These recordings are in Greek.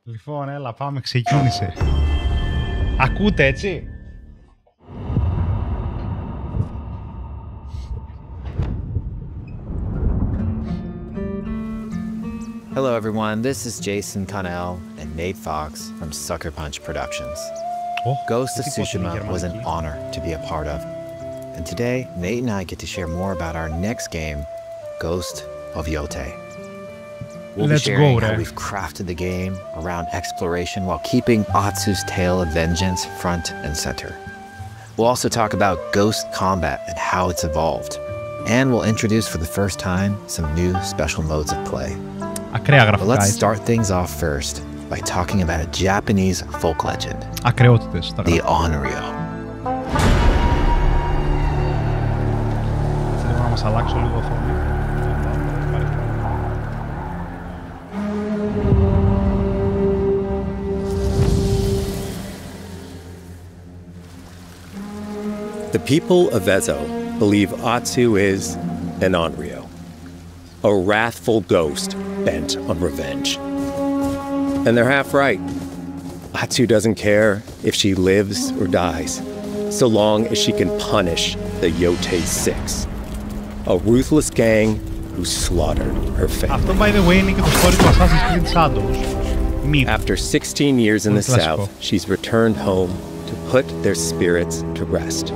Λοιπόν, έλα, πάμε, ξεκίνησε. Ακούτε, έτσι? Hello everyone, this is Jason Connell and Nate Fox from Sucker Punch Productions. Ghost of Tsushima was an honor to be a part of. And today, Nate and I get to share more about our next game, Ghost of Yotei. We'll be sharing how we've crafted the game around exploration while keeping Atsu's tale of vengeance front and center. We'll also talk about ghost combat and how it's evolved. And we'll introduce for the first time some new special modes of play. But let's start things off first by talking about a Japanese folk legend, the Onryo. The people of Ezo believe Atsu is an Onryo, a wrathful ghost bent on revenge. And they're half right. Atsu doesn't care if she lives or dies, so long as she can punish the Yotei Six, a ruthless gang who slaughtered her family. Αυτό, by the way, είναι και το story του Assassin's Creed Shadows. After 16 years in the south, she's returned home to put their spirits to rest.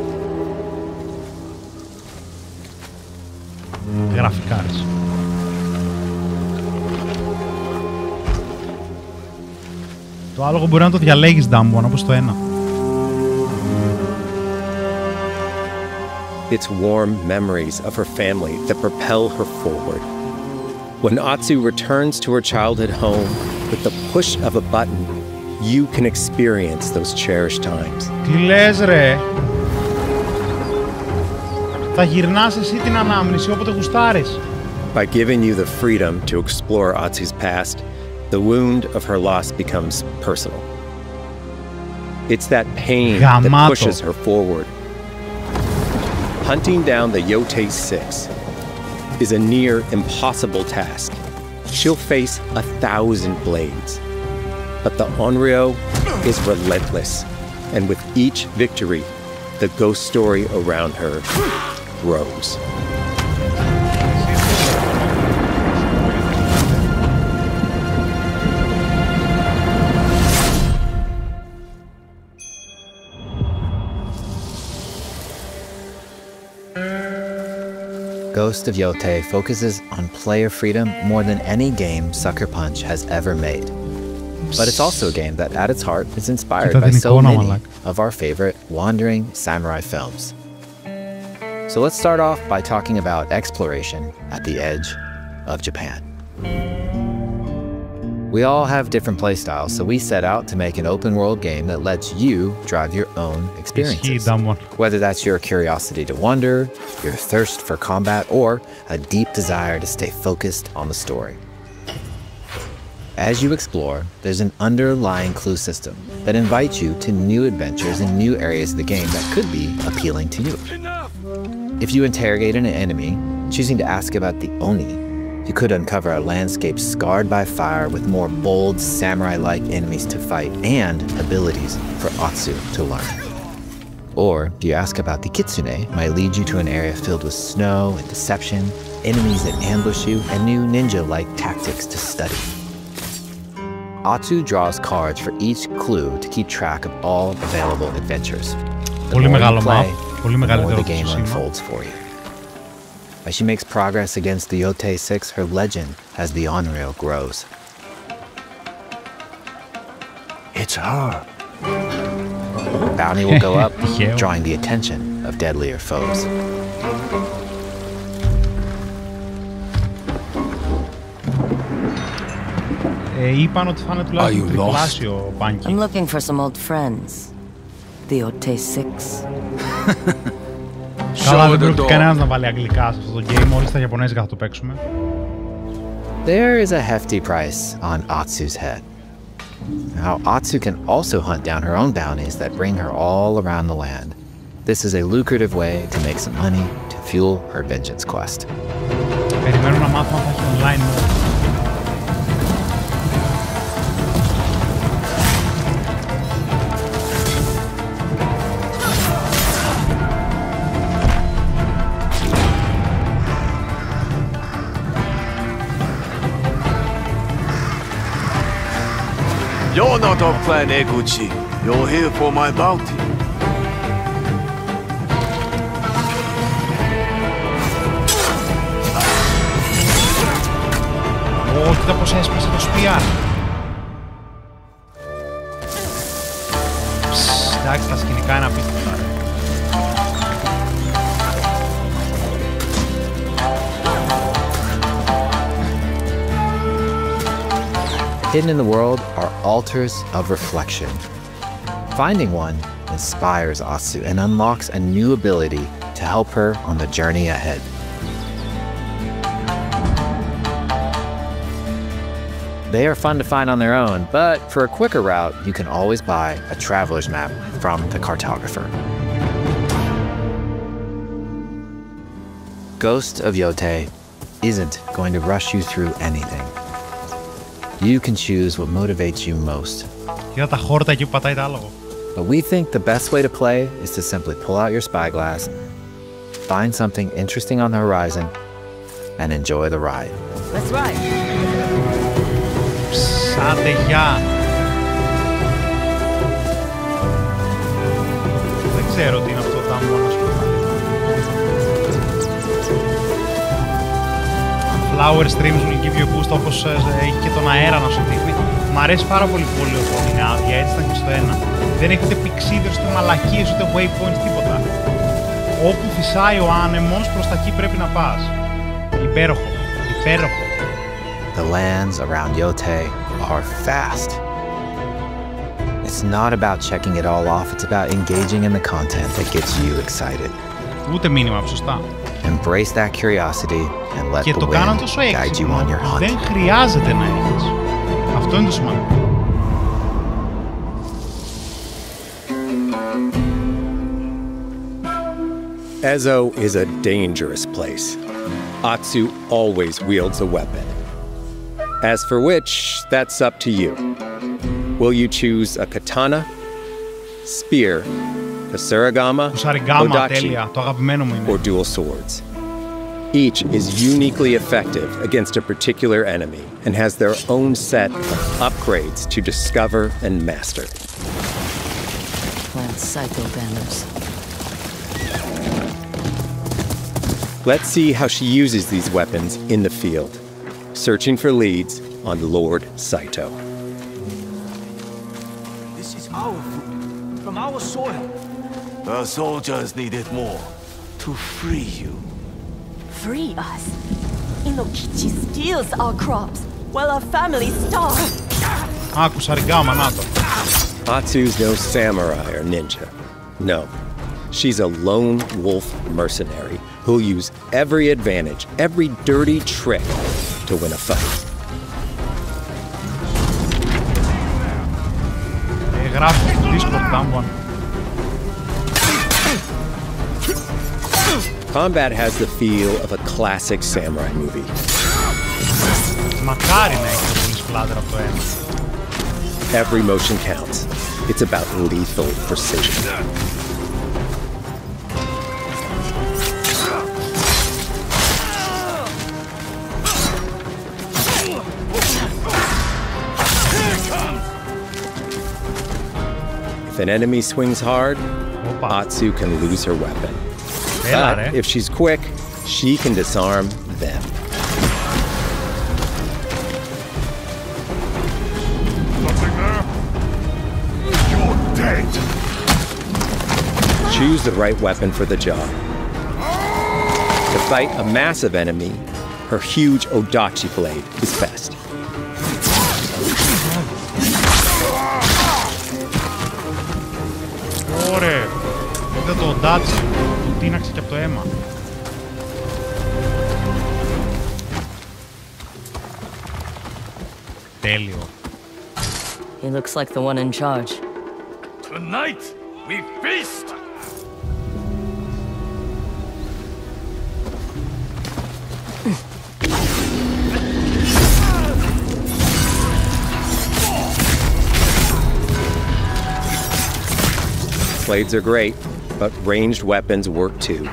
Γραφικάρες. Το άλογο μπορεί να το διαλέγεις, Ντάμπον, όπως το ένα. It's warm memories of her family that propel her forward. When Atsu returns to her childhood home, with the push of a button, you can experience those cherished times. Τι λες, ρε! Θα γυρνάς εσύ την ανάμνηση όποτε γουστάρεις. By giving you the freedom to explore Atsu's past, the wound of her loss becomes personal. It's that pain that pushes her forward. Hunting down the Yotei Six is a near impossible task. She'll face 1,000 blades. But the Onryo is relentless, and with each victory, the ghost story around her grows. Ghost of Yotei focuses on player freedom more than any game Sucker Punch has ever made. But it's also a game that at its heart is inspired by so many of our favorite wandering samurai films. So let's start off by talking about exploration at the edge of Japan. We all have different playstyles, so we set out to make an open world game that lets you drive your own experiences. Whether that's your curiosity to wonder, your thirst for combat, or a deep desire to stay focused on the story. As you explore, there's an underlying clue system that invites you to new adventures in new areas of the game that could be appealing to you. If you interrogate an enemy, choosing to ask about the Oni, you could uncover a landscape scarred by fire with more bold, samurai-like enemies to fight and abilities for Atsu to learn. Or, if you ask about the Kitsune, might lead you to an area filled with snow and deception, enemies that ambush you, and new ninja-like tactics to study. Atsu draws cards for each clue to keep track of all available adventures. The more you play, the more the game unfolds for you. As she makes progress against the Yotei Six, her legend as the Onryo grows. It's her. Bounty will go up, drawing the attention of deadlier foes. Είπαν ότι θα είναι τουλάχιστον τριπλάσιο μπάνκι. I'm looking for some old friends. The Yotei Six. Καλά, δεν πρόκειται κανένας να βάλει αγγλικά σε αυτό το game, όλοι στα Ιαπωνέζικα θα το παίξουμε. There is a hefty price on Atsu's head. Now, Atsu can also hunt down her own bounties that bring her all around the land. This is a lucrative way to make some money to fuel her vengeance quest. Περιμένω να μάθω αν θα έχει online. You're not of Clan Eguchi. You're here for my bounty. Κοίτα πως έσπασε το σπιάρ. Εντάξει, τα σκηνικά είναι απίστευτα. Hidden in the world are altars of reflection. Finding one inspires Atsu and unlocks a new ability to help her on the journey ahead. They are fun to find on their own, but for a quicker route, you can always buy a traveler's map from the cartographer. Ghost of Yotei isn't going to rush you through anything. You can choose what motivates you most. But we think the best way to play is to simply pull out your spyglass, find something interesting on the horizon, and enjoy the ride. Let's ride. Άντε, γεια. Δεν ξέρω τι είναι αυτό το άμπο να σου πω. Flower streams will give you a boost, όπως έχει και τον αέρα να σου δείχνει. Μ' αρέσει πάρα πολύ όταν είναι άδεια, έτσι ήταν και στο ένα. Δεν έχετε πηξίδες, ούτε μαλακίες, ούτε waypoints, τίποτα. Όπου φυσάει ο άνεμος, προς τα εκεί πρέπει να πας. Υπέροχο, υπέροχο. The lands around Yotei are fast. It's not about checking it all off, it's about engaging in the content that gets you excited. Ούτε μήνυμα, σωστά. Embrace that curiosity and let the wind guide you on your hunt. Δεν χρειάζεται να έχεις. Αυτό είναι το σημαντικό. Ezo is a dangerous place. Atsu always wields a weapon. As for which, that's up to you. Will you choose a katana, spear, a surigama, odachi, or dual swords? Each is uniquely effective against a particular enemy and has their own set of upgrades to discover and master. Plant Saito banners. Let's see how she uses these weapons in the field. Searching for leads on Lord Saito. This is our food, from our soil. The soldiers need it more, to free you. Free us? Inokichi steals our crops, while our families starve. Άκουσα ριγκάμα, να το. Atsu's no samurai or ninja. No. She's a lone wolf mercenary who'll use every advantage, every dirty trick to win a fight. Γράφω στο Discord Damwon. Combat has the feel of a classic samurai movie. Μακάρι να έχει πολύ splatter από το ένα. Every motion counts. It's about lethal precision. If an enemy swings hard, Atsu can lose her weapon. But if she's quick, she can disarm them. You're dead. Choose the right weapon for the job. To fight a massive enemy, her huge Odachi blade is best. Ωραία. Είδα το Odachi του τίναξε και από το αίμα. Τέλειο. He looks like the one in charge. Tonight, we feast! Blades are great, but ranged weapons work too.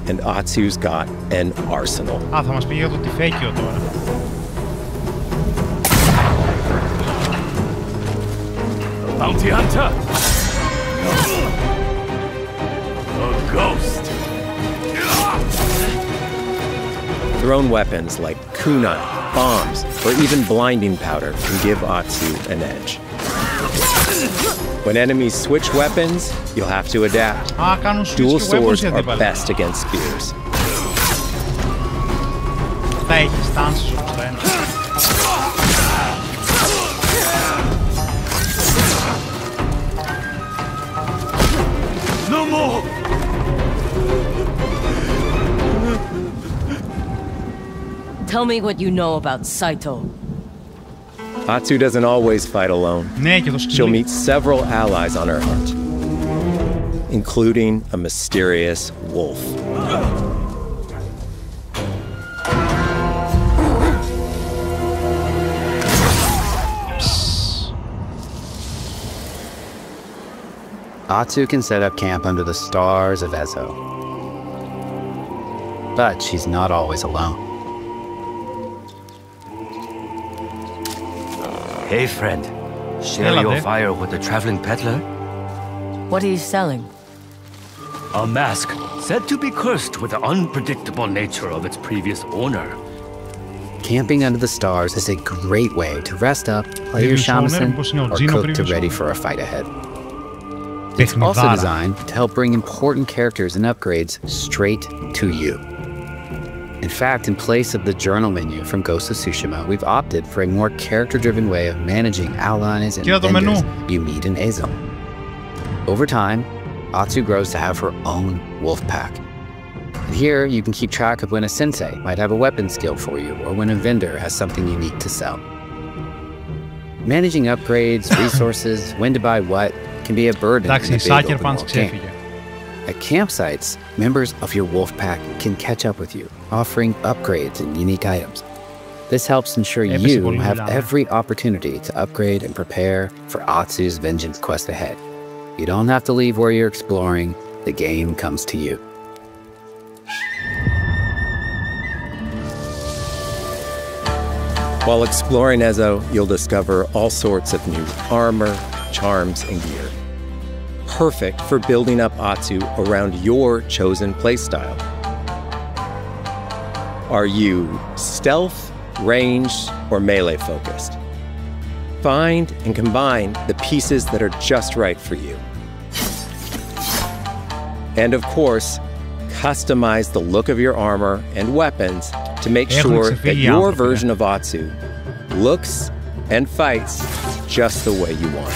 And Atsu's got an arsenal. Α, θα μας πει για το τυφέκιο τώρα. Bounty hunter? A ghost. Thrown weapons like kunai, bombs, or even blinding powder can give Atsu an edge. When enemies switch weapons, you'll have to adapt. Dual swords are best against spears. No more! Tell me what you know about Saito. Atsu doesn't always fight alone. She'll meet several allies on her hunt, including a mysterious wolf. Atsu can set up camp under the stars of Ezo. But she's not always alone. Hey, friend. Share your fire with the traveling peddler? What are you selling? A mask said to be cursed with the unpredictable nature of its previous owner. Camping under the stars is a great way to rest up, play your shamisen, or cook to ready for a fight ahead. It's also designed to help bring important characters and upgrades straight to you. In fact, in place of the journal menu from Ghost of Tsushima, we've opted for a more character-driven way of managing allies and vendors you meet in Ezo. Over time, Atsu grows to have her own wolf pack. And here, you can keep track of when a sensei might have a weapon skill for you, or when a vendor has something unique to sell. Managing upgrades, resources, when to buy what, can be a burden in a big open world game. At campsites, members of your wolf pack can catch up with you, offering upgrades and unique items. This helps ensure you have every opportunity to upgrade and prepare for Atsu's vengeance quest ahead. You don't have to leave where you're exploring, the game comes to you. While exploring Ezo, you'll discover all sorts of new armor, charms, and gear. Perfect for building up Atsu around your chosen playstyle. Are you stealth, ranged, or melee focused? Find and combine the pieces that are just right for you. And of course, customize the look of your armor and weapons to make sure that your version of Atsu looks and fights just the way you want.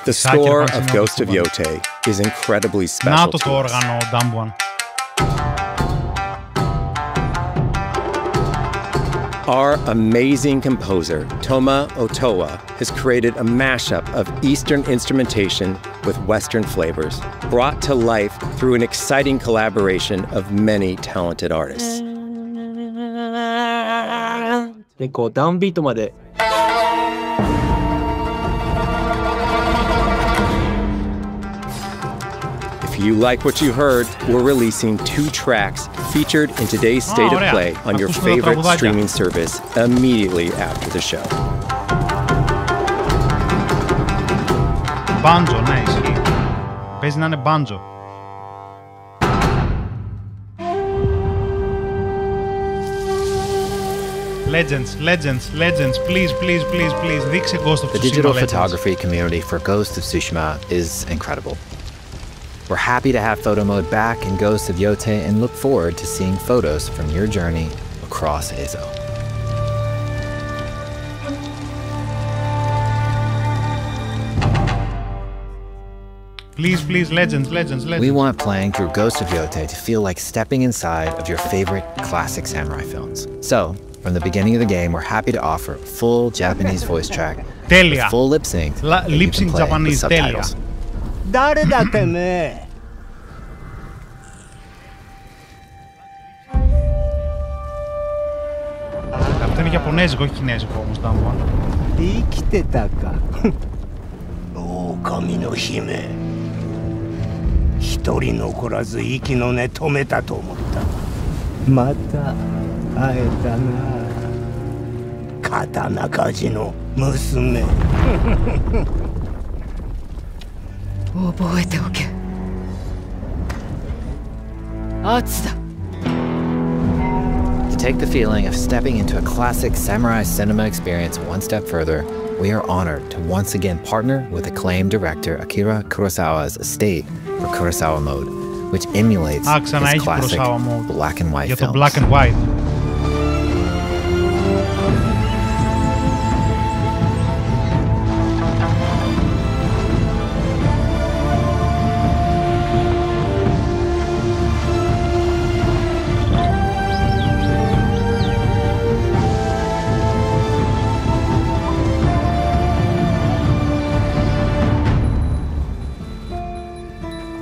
The score of Ghost of Yotei is incredibly special to us. Our amazing composer, Toma Otoa, has created a mashup of Eastern instrumentation with Western flavors, brought to life through an exciting collaboration of many talented artists. If you like what you heard, we're releasing 2 tracks featured in today's State of Play on your favorite streaming service immediately after the show. Banjo, ναι, ισχύει. Παίζει να είναι banjo. Legends, please, δείξε Ghost of Tsushima. The digital photography community for Ghost of Tsushima is incredible. We're happy to have photo mode back in Ghost of Yotei and look forward to seeing photos from your journey across Ezo. Please, legends. We want playing through Ghost of Yotei to feel like stepping inside of your favorite classic samurai films. So, from the beginning of the game, we're happy to offer a full Japanese voice track with full lip sync Japanese subtitles. Αυτό είναι Ιαπωνέζικο, όχι Κινέζικο όμως, Ντάμπον. 生きてたか。狼の姫。一人残らず息の根止めたと思った。また会えたな。刀鍛冶の娘。覚えておけ。アツだ。To take the feeling of stepping into a classic samurai cinema experience one step further, we are honored to once again partner with acclaimed director Akira Kurosawa's estate for Kurosawa Mode, which emulates his classic black and white films. Black and white.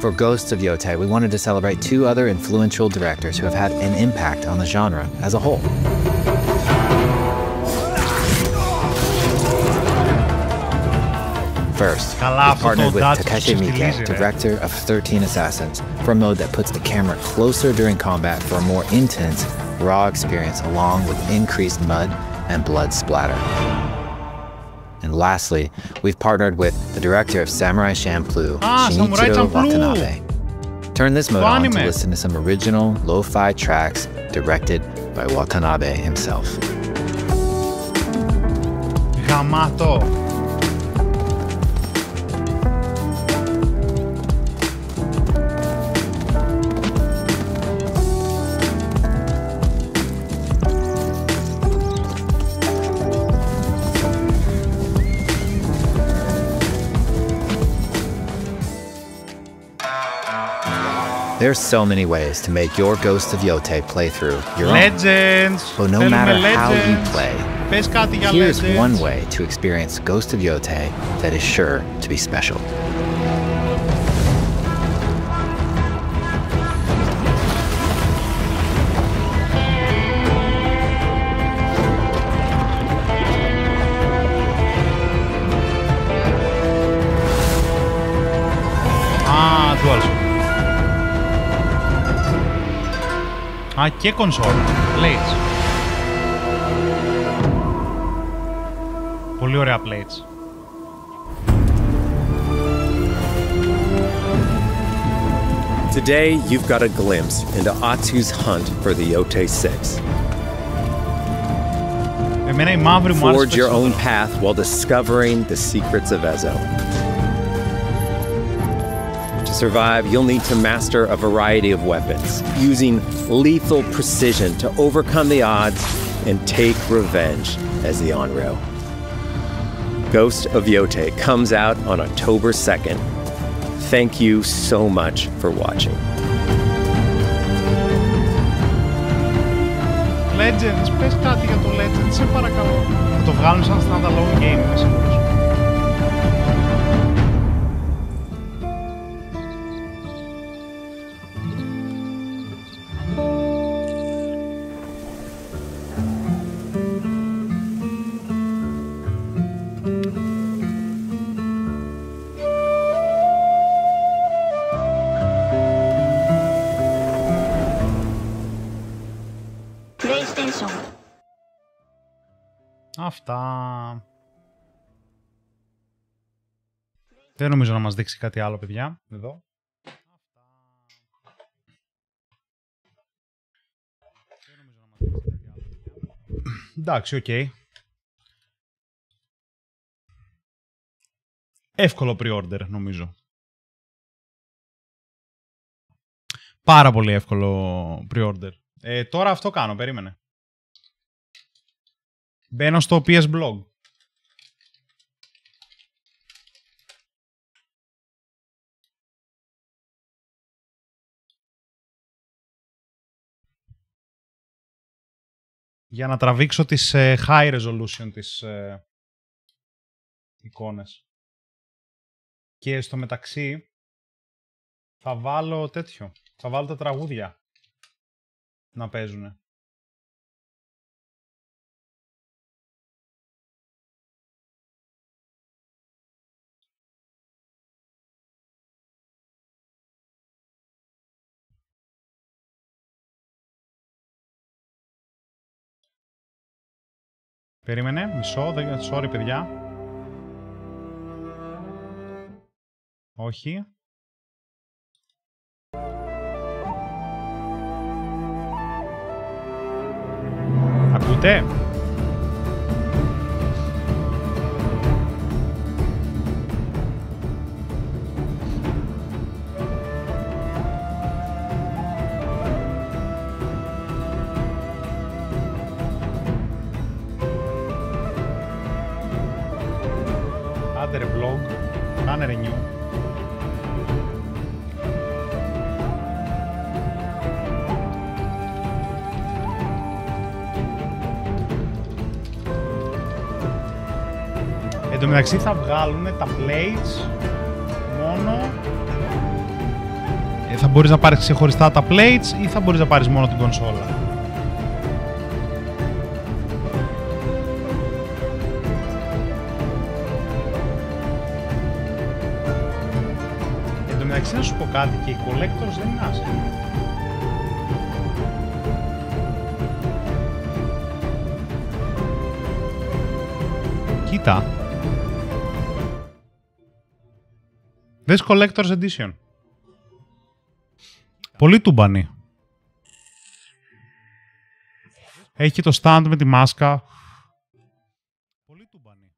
For Ghosts of Yotei, we wanted to celebrate two other influential directors who have had an impact on the genre as a whole. First, we partnered with Takeshi Miike, director of 13 Assassins, for a mode that puts the camera closer during combat for a more intense, raw experience along with increased mud and blood splatter. And lastly, we've partnered with the director of Samurai Champloo, Shinichiro Watanabe. Turn this mode on to listen to some original lo-fi tracks directed by Watanabe himself. Gamato. There's so many ways to make your Ghost of Yotei playthrough your Legends. own. But no matter how you play, here's one way to experience Ghost of Yotei that is sure to be special. Α, και κονσόλ. Plates. Πολύ ωραία plates. Today, you've got a glimpse into Atsu's hunt for the Yotei 6. Forge your own path while discovering the secrets of Ezo. To survive, you'll need to master a variety of weapons, using lethal precision to overcome the odds and take revenge as the Onryo. Ghost of Yotei comes out on October 2nd. Thank you so much for watching. Legends, πες κάτι για το Legends, σε παρακαλώ. Θα το βγάλουν σαν standalone game, σίγουρος. Αυτά. Δεν νομίζω να μας δείξει κάτι άλλο, παιδιά. Εδώ. Εντάξει, οκ. Εύκολο pre-order, νομίζω. Πάρα πολύ εύκολο pre-order. Τώρα αυτό κάνω, περίμενε. Μπαίνω στο PS Blog. Για να τραβήξω τις high resolution τις εικόνες. Και στο μεταξύ θα βάλω τέτοιο. Θα βάλω τα τραγούδια να παίζουνε. Περίμενε, μισό, sorry παιδιά. Όχι. Ακούτε? Άντε ρε vlog, κάνε ρε new. Εν τω μεταξύ θα βγάλουν τα plates μόνο. Θα μπορείς να πάρεις ξεχωριστά τα plates ή θα μπορείς να πάρεις μόνο την κονσόλα. Εν τω μεταξύ να σου πω κάτι, και οι collectors δεν είναι άσχημοι. Κοίτα. Δες Collector's Edition. Πολύ τούμπανη. Έχει και το stand με τη μάσκα. Πολύ τούμπανη.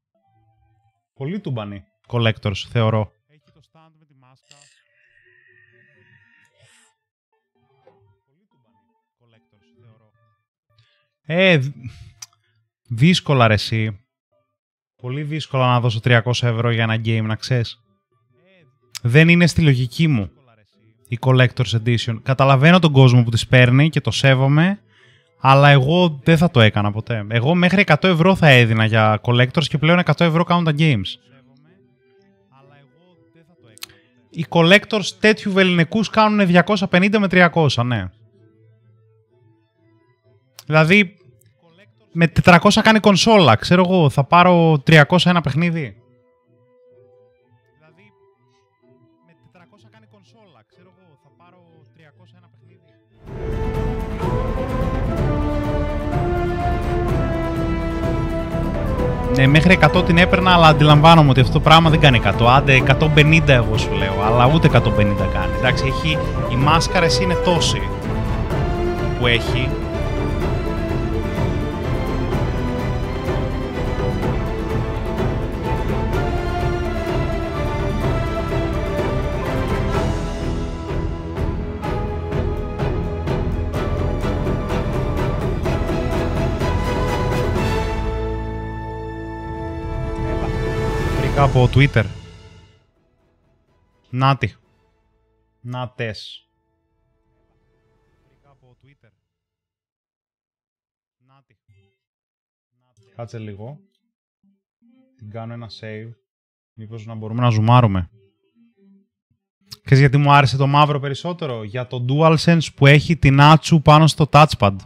Πολύ τούμπανη. Collectors, θεωρώ. Έχει και το stand με τη μάσκα. Πολύ τούμπανη. Collectors, θεωρώ. Δύσκολα ρε εσύ. Πολύ δύσκολα να δώσω 300 ευρώ για ένα game, να ξέρεις. Δεν είναι στη λογική μου η Collector's Edition. Καταλαβαίνω τον κόσμο που τις παίρνει και το σέβομαι, αλλά εγώ δεν θα το έκανα ποτέ. Εγώ μέχρι 100 ευρώ θα έδινα για Collectors και πλέον 100 ευρώ κάνουν τα games. Οι Collectors τέτοιου βεληνικούς κάνουν 250 με 300, ναι. Δηλαδή, με 400 κάνει κονσόλα, ξέρω εγώ, θα πάρω 300 ένα παιχνίδι. Δηλαδή, με 400 κάνει κονσόλα, ξέρω εγώ, θα πάρω 300 ένα παιχνίδι. Ναι, μέχρι 100 την έπαιρνα, αλλά αντιλαμβάνομαι ότι αυτό το πράγμα δεν κάνει 100. Άντε, 150 εγώ σου λέω, αλλά ούτε 150 κάνει. Εντάξει, έχει, οι μάσκαρες είναι τόσοι που έχει. Από Twitter. Νάτι. Νάτες. Από Twitter. Νάτι. Κάτσε λίγο. Την κάνω ένα save. Μήπως να μπορούμε να ζουμάρουμε. Ξέρεις γιατί μου άρεσε το μαύρο περισσότερο? Για το DualSense που έχει την άτσου πάνω στο touchpad.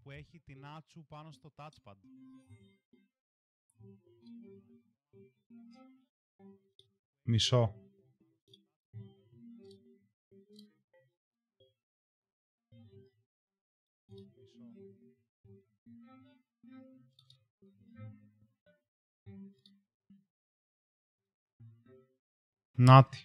Που έχει την άτσου πάνω στο touchpad. Μισό. Νάτι.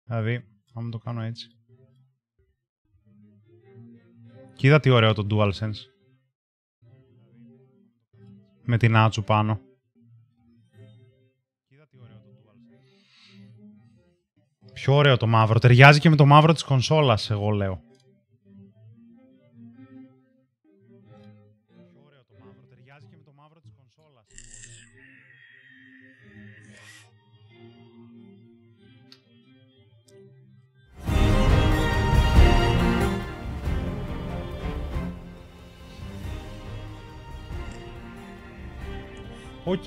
Δηλαδή, άμα το κάνω έτσι. Κοίτα τι ωραίο το DualSense. Με την άτσου πάνω. Πιο ωραίο το μαύρο. Ταιριάζει και με το μαύρο της κονσόλας, εγώ λέω. Οκ.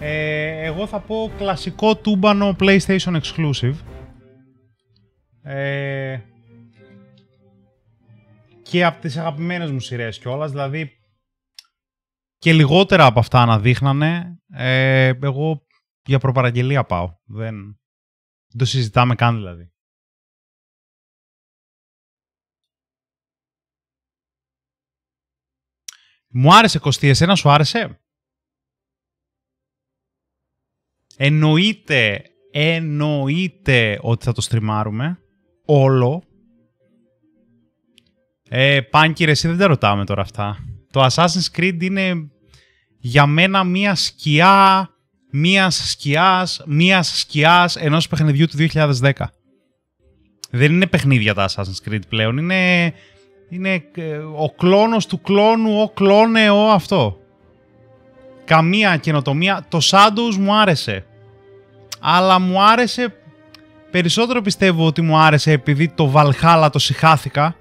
Εγώ θα πω κλασικό τούμπανο PlayStation Exclusive. Και από τις αγαπημένες μου σειρές κιόλας, δηλαδή και λιγότερα από αυτά να δείχνανε. Εγώ για προπαραγγελία πάω. Δεν το συζητάμε καν δηλαδή. Μου άρεσε, Κωστή, εσένα σου άρεσε? Εννοείται ότι θα το στριμάρουμε όλο. Πάνκι, εσύ δεν τα ρωτάμε τώρα αυτά. Το Assassin's Creed είναι για μένα μία σκιά μίας σκιάς ενός παιχνιδιού του 2010. Δεν είναι παιχνίδια τα Assassin's Creed πλέον. Είναι ο κλόνος του κλόνου, ο κλόνε, ο αυτό. Καμία καινοτομία. Το Shadows μου άρεσε. Αλλά μου άρεσε, περισσότερο πιστεύω ότι μου άρεσε επειδή το Valhalla το συχάθηκα.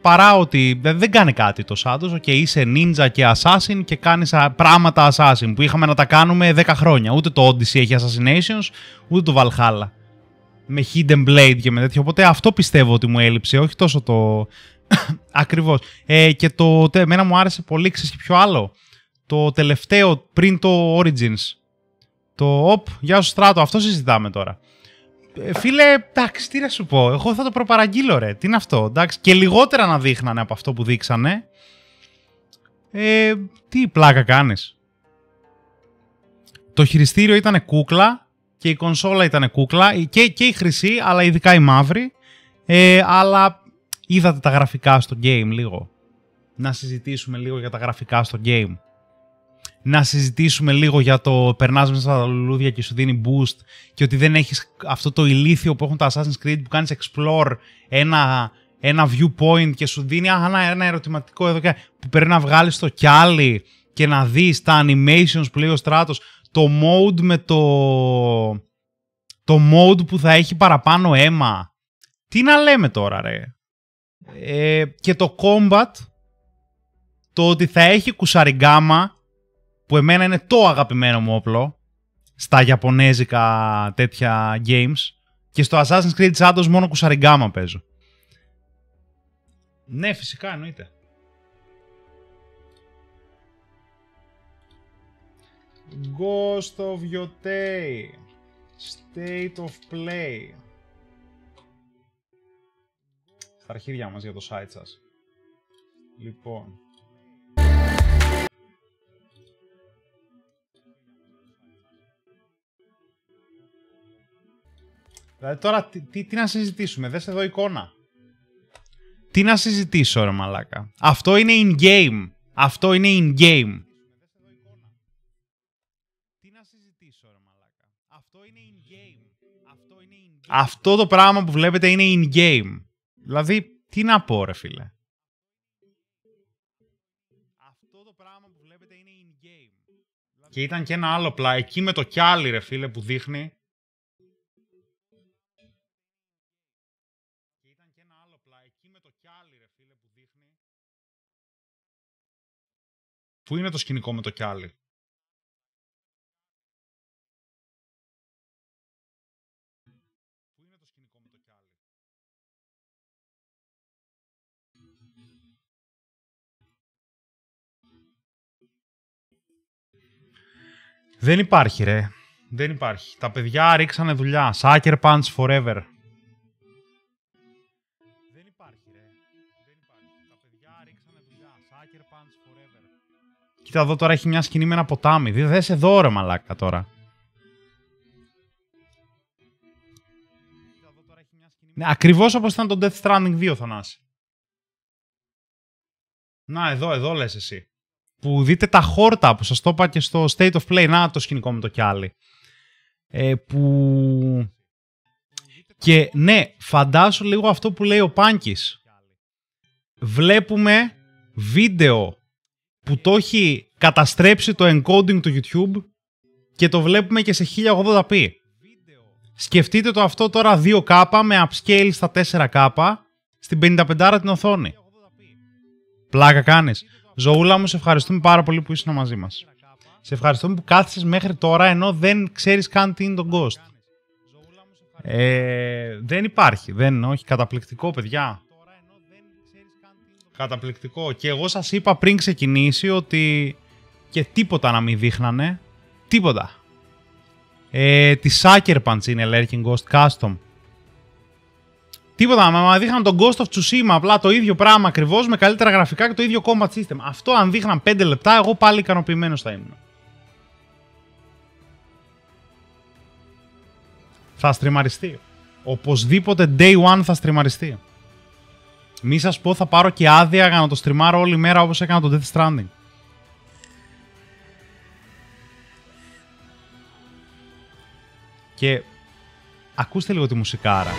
Παρά ότι δεν κάνει κάτι το Shadows. Και είσαι ninja και assassin και κάνεις πράγματα assassin που είχαμε να τα κάνουμε 10 χρόνια. Ούτε το Odyssey έχει assassinations, ούτε το Valhalla με hidden blade και με τέτοιο. Οπότε αυτό πιστεύω ότι μου έλειψε, όχι τόσο το ακριβώς. Και εμένα μου άρεσε πολύ, ξέρεις ποιο άλλο, το τελευταίο πριν το Origins, το γεια σου Στράτο, αυτό συζητάμε τώρα. Φίλε, εντάξει, τι να σου πω, εγώ θα το προπαραγγείλω ρε, τι είναι αυτό, εντάξει, και λιγότερα να δείχνανε από αυτό που δείξανε. Τι πλάκα κάνεις. Το χειριστήριο ήταν κούκλα και η κονσόλα ήταν κούκλα και η χρυσή, αλλά ειδικά η μαύρη. Αλλά είδατε τα γραφικά στο game λίγο. Να συζητήσουμε λίγο για τα γραφικά στο game. Να συζητήσουμε λίγο για το περνάς μέσα στα λουλούδια και σου δίνει boost και ότι δεν έχεις αυτό το ηλίθιο που έχουν τα Assassin's Creed που κάνεις explore ένα viewpoint και σου δίνει ένα ερωτηματικό εδώ και που πρέπει να βγάλεις το κιάλι και να δεις τα animations που λέει ο Στράτος, το mode με το mode που θα έχει παραπάνω αίμα. Τι να λέμε τώρα ρε. Και το combat, το ότι θα έχει κουσαριγκάμα, που εμένα είναι το αγαπημένο μου όπλο στα ιαπωνέζικα τέτοια games, και στο Assassin's Creed Shadows μόνο κουσαριγκάμα παίζω. Ναι, φυσικά, εννοείται. Ghost of Yotei, State of Play. Στα αρχίδια μας για το site σας. Λοιπόν. Δηλαδή τώρα τι να συζητήσουμε, δες εδώ εικόνα. Τι να συζητήσω ρε μαλάκα. Αυτό είναι in-game. Αυτό είναι in-game. Αυτό το πράγμα που βλέπετε είναι in-game. Δηλαδή, τι να πω ρε φίλε. Αυτό το πράγμα που βλέπετε είναι in-game. Και ήταν και ένα άλλο πλά, εκεί με το κιάλι ρε φίλε που δείχνει. Πού είναι το σκηνικό με το κιάλι. Δεν υπάρχει ρε. Δεν υπάρχει. Τα παιδιά ρίξανε δουλειά. Sucker Punch Forever. Δεν υπάρχει ρε. Δεν υπάρχει. Τα παιδιά ρίξανε δουλειά. Sucker Punch Forever. Κοίτα εδώ τώρα έχει μια σκηνή με ένα ποτάμι. Δες εδώ ρε μαλάκα τώρα. Ναι, ακριβώς όπως ήταν το Death Stranding 2 Θανάση. Να εδώ λες εσύ. Που δείτε τα χόρτα που σας το είπα και στο State of Play. Να το σκηνικό με το κιάλι. Και ναι, φαντάσου λίγο αυτό που λέει ο Πάνκης. Βλέπουμε βίντεο που το έχει καταστρέψει το encoding του YouTube και το βλέπουμε και σε 1080p. Σκεφτείτε το αυτό τώρα 2K με upscale στα 4K στην 55 την οθόνη. Πλάκα κάνεις. Ζωούλα μου, σε ευχαριστούμε πάρα πολύ που ήσουν μαζί μας. Σε ευχαριστούμε που κάθισες μέχρι τώρα ενώ δεν ξέρεις καν τι είναι το Ghost. Δεν υπάρχει. Όχι, καταπληκτικό, παιδιά. Καταπληκτικό. Και εγώ σας είπα πριν ξεκινήσει ότι και τίποτα να μην δείχνανε. Τίποτα. Τη Sucker Punch είναι Lurking Ghost Custom. Τίποτα. Μα δείχναν τον Ghost of Tsushima. Απλά το ίδιο πράγμα ακριβώς με καλύτερα γραφικά και το ίδιο combat system. Αυτό αν δείχναν 5 λεπτά, εγώ πάλι ικανοποιημένος θα ήμουν. Θα στριμαριστεί. Οπωσδήποτε day one θα στριμαριστεί. Μη σας πω θα πάρω και άδεια για να το στριμάρω όλη μέρα όπως έκανα το Death Stranding. Και ακούστε λίγο τη μουσικάρα.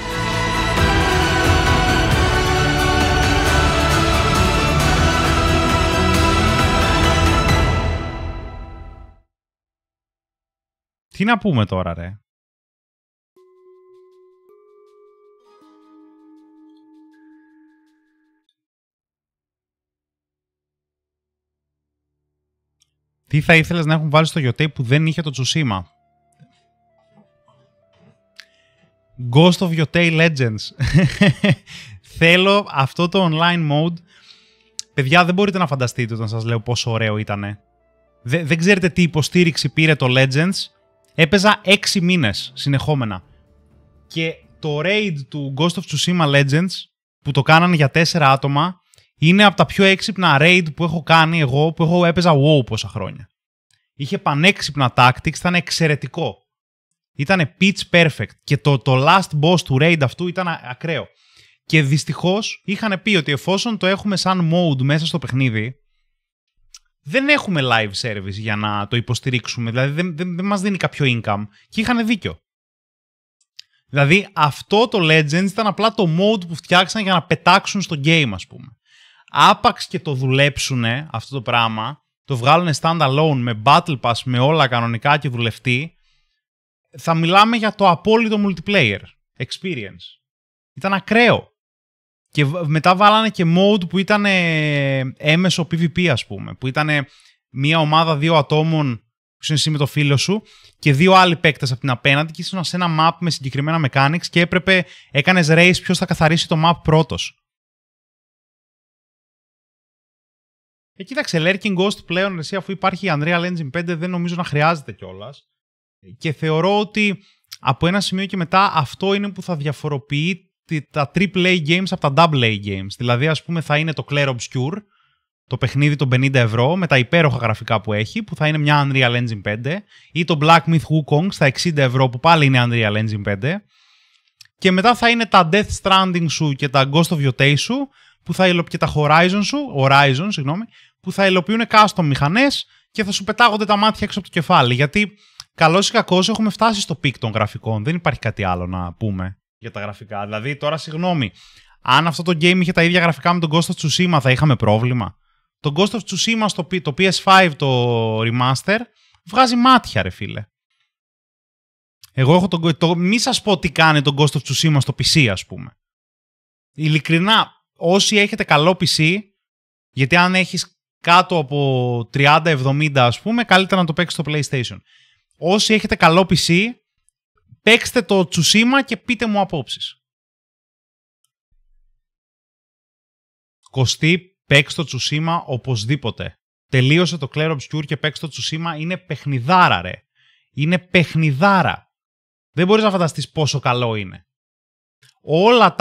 Τι να πούμε τώρα, ρε. Τι θα ήθελες να έχουν βάλει στο Yotei που δεν είχε το Tsushima? Ghost of Yotei Legends. Θέλω αυτό το online mode. Παιδιά, δεν μπορείτε να φανταστείτε όταν σας λέω πόσο ωραίο ήτανε. Δεν ξέρετε τι υποστήριξη πήρε το Legends. Έπαιζα 6 μήνες συνεχόμενα. Και το raid του Ghost of Tsushima Legends, που το κάνανε για 4 άτομα, είναι από τα πιο έξυπνα raid που έχω κάνει εγώ, που έχω έπαιζα WoW πόσα χρόνια. Είχε πανέξυπνα tactics, ήταν εξαιρετικό. Ήτανε pitch perfect. Και το last boss του raid αυτού ήταν ακραίο. Και δυστυχώς είχαν πει ότι εφόσον το έχουμε σαν mode μέσα στο παιχνίδι, δεν έχουμε live service για να το υποστηρίξουμε. Δηλαδή δεν μας δίνει κάποιο income. Και είχαν δίκιο. Δηλαδή αυτό το Legends ήταν απλά το mode που φτιάξαν για να πετάξουν στο game, ας πούμε. Άπαξ και το δουλέψουνε αυτό το πράγμα, το βγάλουνε standalone με Battle Pass, με όλα κανονικά και δουλευτεί, θα μιλάμε για το απόλυτο multiplayer experience. Ήταν ακραίο. Και μετά βάλανε και mode που ήταν έμεσο PvP, ας πούμε, που ήταν μια ομάδα 2 ατόμων που είσαι εσύ με το φίλο σου και 2 άλλοι παίκτες από την απέναντι και ήσουν σε ένα map με συγκεκριμένα mechanics και έκανες race ποιος θα καθαρίσει το map πρώτος. Κοίταξε, Lurking Ghost πλέον, εσύ, αφού υπάρχει η Unreal Engine 5, δεν νομίζω να χρειάζεται κιόλας. Και θεωρώ ότι από ένα σημείο και μετά αυτό είναι που θα διαφοροποιεί τα AAA games από τα AA games. Δηλαδή, ας πούμε, θα είναι το Clair Obscure, το παιχνίδι των 50 ευρώ, με τα υπέροχα γραφικά που έχει, που θα είναι μια Unreal Engine 5, ή το Black Myth Wukong στα 60 ευρώ, που πάλι είναι Unreal Engine 5. Και μετά θα είναι τα Death Stranding σου και τα Ghost of Yotei σου, που θα και τα Horizon, συγγνώμη, που θα υλοποιούν custom μηχανές και θα σου πετάγονται τα μάτια έξω από το κεφάλι. Γιατί καλώς ή κακώς έχουμε φτάσει στο πικ των γραφικών. Δεν υπάρχει κάτι άλλο να πούμε για τα γραφικά. Δηλαδή, τώρα συγγνώμη, αν αυτό το game είχε τα ίδια γραφικά με τον Ghost of Tsushima, θα είχαμε πρόβλημα. Το Ghost of Tsushima το PS5, το remaster, βγάζει μάτια, ρε φίλε. Εγώ έχω μη σας πω τι κάνει το Ghost of Tsushima στο PC, ας πούμε. Ειλικρινά, όσοι έχετε καλό PC, γιατί αν έχεις κάτω από 30-70, ας πούμε, καλύτερα να το παίξεις στο PlayStation. Όσοι έχετε καλό PC, παίξτε το Tsushima και πείτε μου απόψεις. Κωστή, παίξτε το Tsushima οπωσδήποτε. Τελείωσε το Clair Obscure και παίξτε το Tsushima. Είναι παιχνιδάρα, ρε. Είναι παιχνιδάρα. Δεν μπορείς να φανταστείς πόσο καλό είναι. Όλα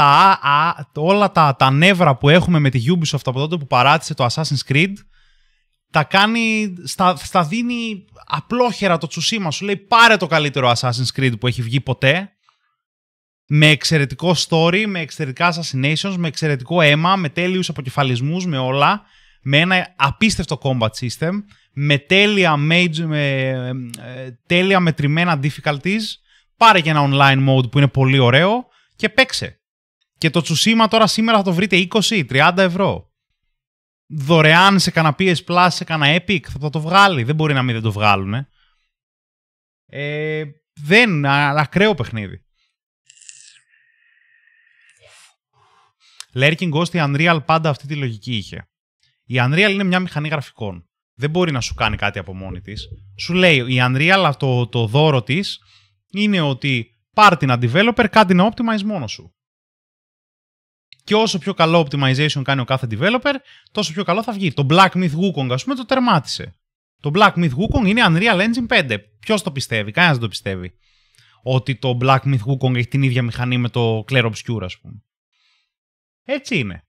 τα νεύρα που έχουμε με τη Ubisoft από τότε που παράτησε το Assassin's Creed, τα κάνει, στα δίνει απλόχερα το Tsushima. Σου λέει πάρε το καλύτερο Assassin's Creed που έχει βγει ποτέ, με εξαιρετικό story, με εξαιρετικά assassinations, με εξαιρετικό αίμα, με τέλειους αποκεφαλισμούς, με όλα, με ένα απίστευτο combat system, με τέλεια μετρημένα difficulties. Πάρε και ένα online mode που είναι πολύ ωραίο και παίξε. Και το Tsushima τώρα σήμερα θα το βρείτε 20-30 ευρώ. Δωρεάν σε κανένα PS Plus, σε κανένα Epic, θα το βγάλει. Δεν μπορεί να μην δεν το βγάλουν. Ακραίο παιχνίδι. Lurking Ghost, η Unreal πάντα αυτή τη λογική είχε. Η Unreal είναι μια μηχανή γραφικών. δεν μπορεί να σου κάνει κάτι από μόνη της. Σου λέει η Unreal, το δώρο της είναι ότι πάρ' την developer, κάντε να optimize μόνο σου. Και όσο πιο καλό optimization κάνει ο κάθε developer, τόσο πιο καλό θα βγει. Το Black Myth Wukong, ας πούμε, το τερμάτισε. Το Black Myth Wukong είναι Unreal Engine 5. Ποιος το πιστεύει? Κανένας δεν το πιστεύει. Ότι το Black Myth Wukong έχει την ίδια μηχανή με το Clair Obscure, ας πούμε. Έτσι είναι.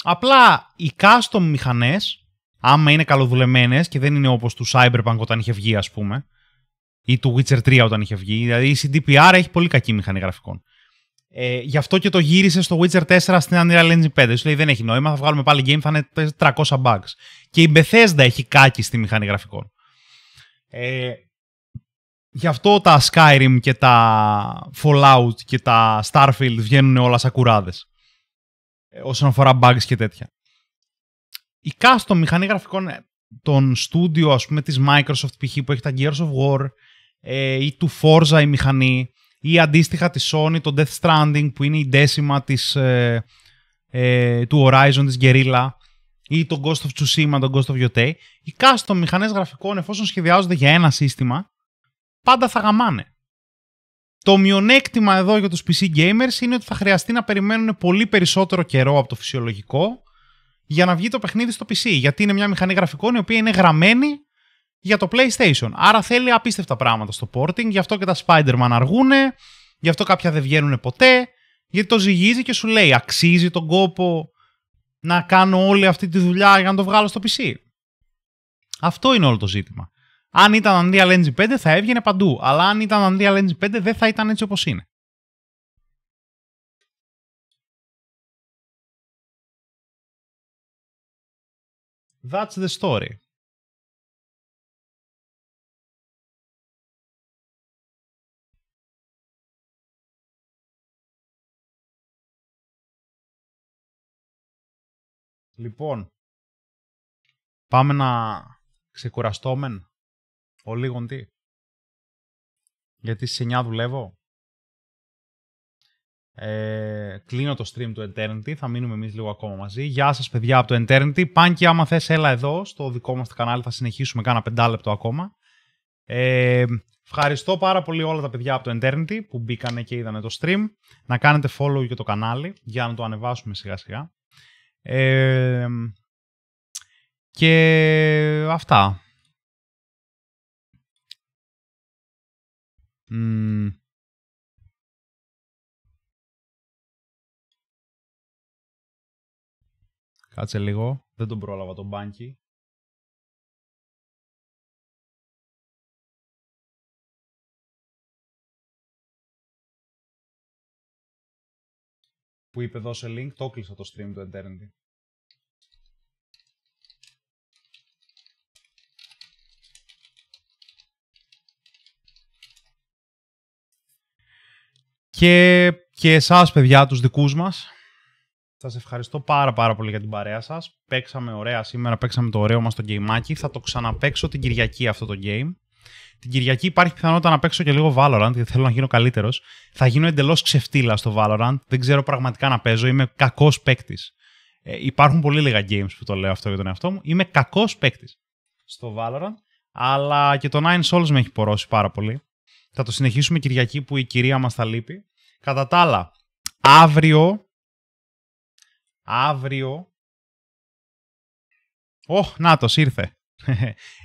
Απλά οι custom μηχανές, άμα είναι καλοδουλεμένες και δεν είναι όπως του Cyberpunk όταν είχε βγει, ας πούμε, ή του Witcher 3 όταν είχε βγει, δηλαδή η CDPR έχει πολύ κακή μηχανή γραφικών. Γι' αυτό και το γύρισε στο Witcher 4 στην Unreal Engine 5. Σου λέει δεν έχει νόημα, θα βγάλουμε πάλι game, θα είναι 300 bugs. Και η Bethesda έχει κάκι στη μηχανή γραφικών. Γι' αυτό τα Skyrim και τα Fallout και τα Starfield βγαίνουν όλα σακουράδες. Όσον αφορά bugs και τέτοια. Η custom μηχανή γραφικών των studio, ας πούμε, της Microsoft π.χ. που έχει τα Gears of War ή του Forza η μηχανή, ή αντίστοιχα τη Sony, το Death Stranding που είναι η Decima του Horizon, της Guerrilla, ή το Ghost of Tsushima, το Ghost of Yotei. Οι custom μηχανές γραφικών, εφόσον σχεδιάζονται για ένα σύστημα, πάντα θα γαμάνε. Το μειονέκτημα εδώ για τους PC gamers είναι ότι θα χρειαστεί να περιμένουν πολύ περισσότερο καιρό από το φυσιολογικό για να βγει το παιχνίδι στο PC. Γιατί είναι μια μηχανή γραφικών η οποία είναι γραμμένη για το PlayStation. Άρα θέλει απίστευτα πράγματα στο porting, γι' αυτό και τα Spider-Man αργούνε, γι' αυτό κάποια δεν βγαίνουν ποτέ, γιατί το ζυγίζει και σου λέει αξίζει τον κόπο να κάνω όλη αυτή τη δουλειά για να το βγάλω στο PC. Αυτό είναι όλο το ζήτημα. Αν ήταν Unreal Engine 5 θα έβγαινε παντού, αλλά αν ήταν Unreal Engine 5 δεν θα ήταν έτσι όπως είναι. That's the story. Λοιπόν, πάμε να ξεκουραστόμεν ο λίγον τι. Γιατί στις 9 δουλεύω. Κλείνω το stream του Eternity, θα μείνουμε εμείς λίγο ακόμα μαζί. Γεια σας παιδιά από το Eternity. Πάνκι, άμα θες έλα εδώ στο δικό μας κανάλι, θα συνεχίσουμε κάνα 5 λεπτό ακόμα. Ευχαριστώ πάρα πολύ όλα τα παιδιά από το Eternity που μπήκανε και είδανε το stream. Να κάνετε follow και το κανάλι για να το ανεβάσουμε σιγά σιγά. Και αυτά. Κάτσε λίγο. Δεν τον πρόλαβα τον μπάνκι. Που είπε δώσε link. Το κλείσα το stream του Eternity. Και εσάς παιδιά τους δικούς μας. Σας ευχαριστώ πάρα πολύ για την παρέα σας. Παίξαμε ωραία σήμερα, παίξαμε το ωραίο μας το γκέιμάκι. Θα το ξαναπαίξω την Κυριακή αυτό το game. Την Κυριακή υπάρχει πιθανότητα να παίξω και λίγο Valorant, γιατί θέλω να γίνω καλύτερος. Θα γίνω εντελώς ξεφτύλα στο Valorant. Δεν ξέρω πραγματικά να παίζω. Είμαι κακός παίκτης. Υπάρχουν πολύ λίγα games που το λέω αυτό για τον εαυτό μου. Είμαι κακός παίκτης στο Valorant. Αλλά και το Nine Souls με έχει πορώσει πάρα πολύ. Θα το συνεχίσουμε Κυριακή που η κυρία μας θα λείπει. Κατά τα άλλα, αύριο... Νάτος, ήρθε.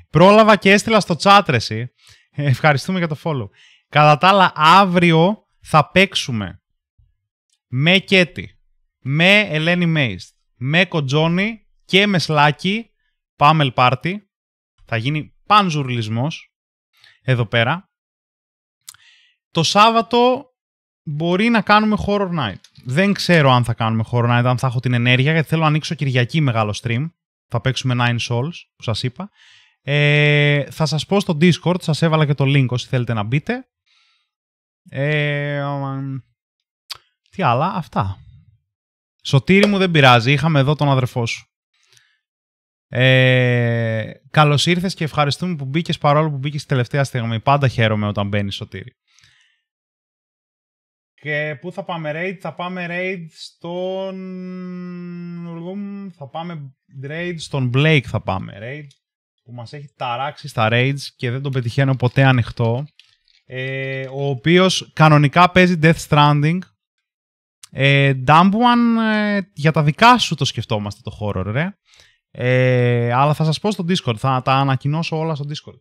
Πρόλαβα και έστειλα στο chat, εσύ. Ευχαριστούμε για το follow. Κατά τα άλλα, αύριο θα παίξουμε με Κέτι, με Ελένη Μέιστ, με Κοτζόνι και με Σλάκι Πάμελ Party. Θα γίνει πανζουρλισμός εδώ πέρα. Το Σάββατο μπορεί να κάνουμε Horror Night. Δεν ξέρω αν θα κάνουμε Horror Night, αν θα έχω την ενέργεια, γιατί θέλω να ανοίξω Κυριακή μεγάλο stream. Θα παίξουμε Nine Souls, που σας είπα. Θα σας πω στο Discord, σας έβαλα και το link όσοι θέλετε να μπείτε. Τι άλλα, αυτά. Σωτήρη μου δεν πειράζει, είχαμε εδώ τον αδερφό σου. Καλώς ήρθες και ευχαριστούμε που μπήκες, παρόλο που μπήκες τελευταία στιγμή. Πάντα χαίρομαι όταν μπαίνεις, Σωτήρη. Και πού θα πάμε raid? Θα πάμε raid στον... Θα πάμε raid στον Blake θα πάμε raid. Που μας έχει ταράξει στα raids και δεν τον πετυχαίνω ποτέ ανοιχτό. Ο οποίος κανονικά παίζει Death Stranding. Dambuan, για τα δικά σου το σκεφτόμαστε το horror, ρε. Αλλά θα σας πω στο Discord, θα τα ανακοινώσω όλα στο Discord.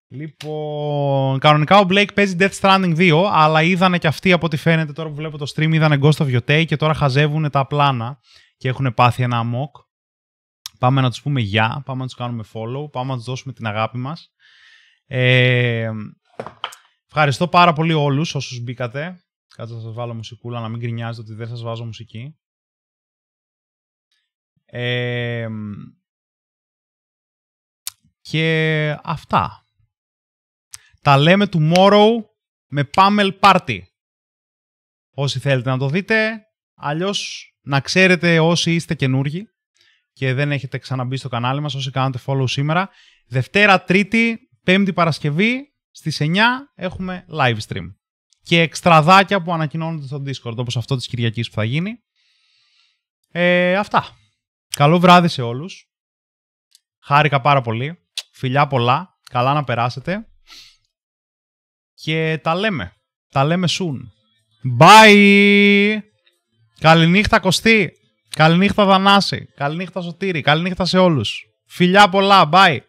Λοιπόν, κανονικά ο Blake παίζει Death Stranding 2, αλλά είδανε και αυτοί από ό,τι φαίνεται τώρα που βλέπω το stream, είδανε Ghost of Yotei και τώρα χαζεύουν τα πλάνα και έχουν πάθει ένα mock. Πάμε να τους πούμε γεια, πάμε να τους κάνουμε follow, πάμε να τους δώσουμε την αγάπη μας. Ευχαριστώ πάρα πολύ όλους όσους μπήκατε. Κάτσε να σας βάλω μουσικούλα, να μην γκρινιάζετε ότι δεν σας βάζω μουσική. Και αυτά. Τα λέμε tomorrow με Pamel Party. Όσοι θέλετε να το δείτε, αλλιώς να ξέρετε όσοι είστε καινούργοι και δεν έχετε ξαναμπεί στο κανάλι μας, όσοι κάνετε follow σήμερα, Δευτέρα, Τρίτη, Πέμπτη, Παρασκευή, στις 9 έχουμε live stream. Και εξτραδάκια που ανακοινώνονται στο Discord, όπως αυτό της Κυριακής που θα γίνει. Αυτά. Καλό βράδυ σε όλους. Χάρηκα πάρα πολύ. Φιλιά πολλά. Καλά να περάσετε. Και τα λέμε. Τα λέμε soon. Bye! Καληνύχτα Κωστή. Καληνύχτα Δανάση. Καληνύχτα Σωτήρη. Καληνύχτα σε όλους. Φιλιά πολλά. Bye!